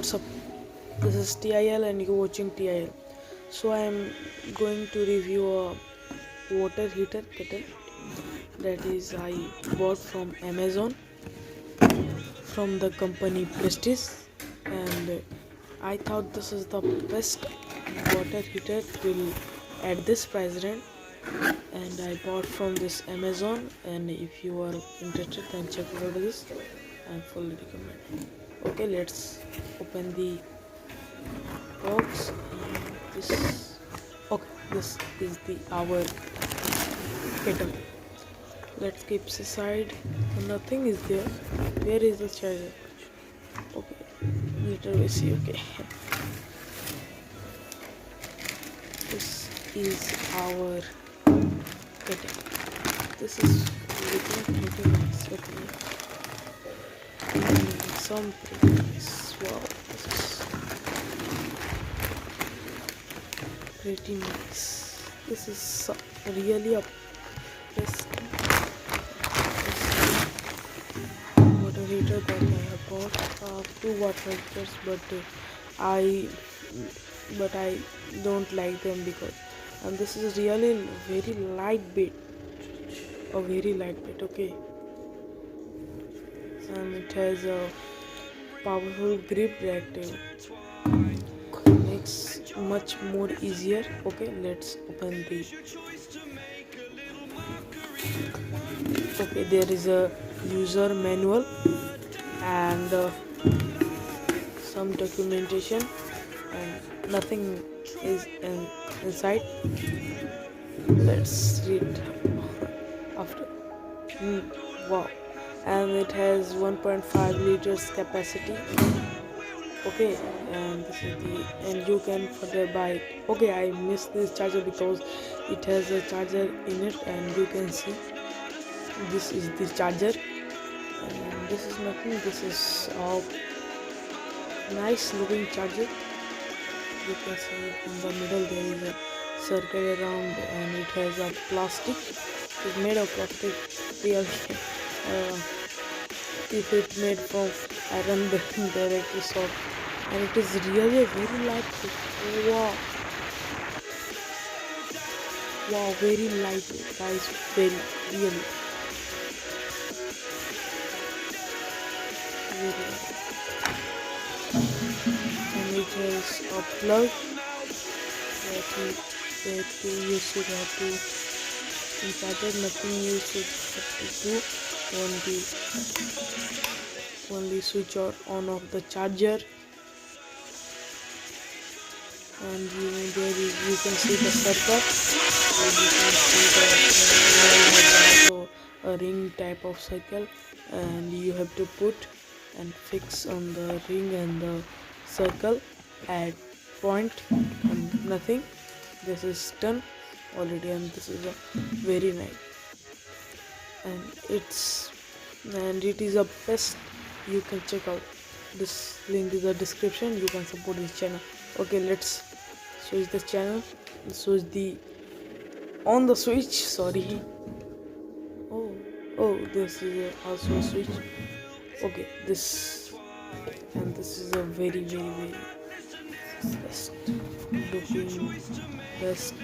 What's up? This is TIL and you're watching TIL. So I am going to review a water heater kettle that is I bought from Amazon from the company Prestige, and I thought this is the best water heater will at this price range, and I bought from this Amazon. And if you are interested, then check out this. I fully recommend. Okay, let's open the box. This okay, this is the our kettle. Let's keep this aside. Nothing is there. Where is the charger? Okay, later we see. Okay, this is our kettle. This is looking pretty nice. Okay, some pretty nice. Wow, this is pretty nice. This is really a best water heater that I have bought. Two water heaters, but I don't like them because and this is really very lightweight, a very lightweight. Okay, and it has a powerful grip that makes much more easier. Okay, let's open the okay, there is a user manual and some documentation, and nothing is inside. Let's read after. Wow, and it has 1.5 liters capacity. Okay, and this is the and you can further buy it. Okay, I missed this charger because it has a charger in it, and you can see this is the charger, and this is nothing. This is a nice looking charger. You can see in the middle there is a circle around, and it has a plastic. It's made of plastic really. If it's made from iron, then directly soft, and it is really very lightweight. Wow, wow, very lightweight, guys. Very really very light. And it has a plug you should have to insert it. Nothing you should have to do. Only switch on of the charger, and you can see the circle, and you can see the also a ring type of circle, and you have to put and fix on the ring and the circle at point, and nothing. This is done already, and this is a very nice, and it is a best. You can check out this link in the description. You can support this channel. Okay, let's switch the channel. Switch the on the switch. Sorry. Oh, this is also a switch. Okay, this is a very best looking best.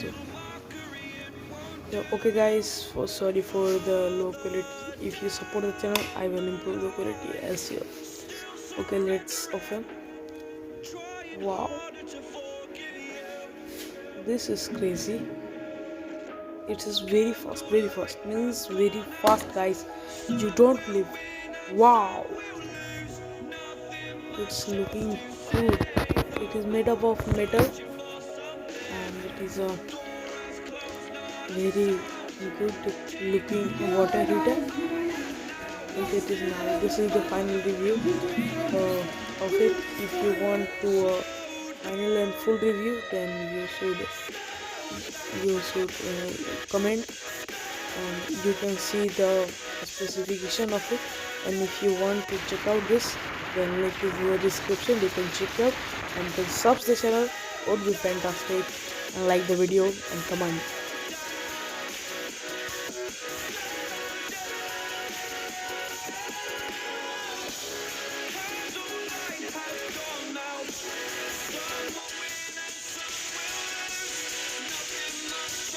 Yeah, okay guys, sorry for the low quality. If you support the channel, I will improve the quality as well. Okay, let's open. Wow, this is crazy. It is very fast means very fast, guys. You don't believe. Wow, it's looking good. It is made up of metal, and it is a very good looking water heater. And it is now. This is the final review of it. If you want to final and full review, then you should comment, and you can see the specification of it. And if you want to check out this, then link is in the description. You can check out and then subscribe the channel. Would be fantastic, and like the video and comment.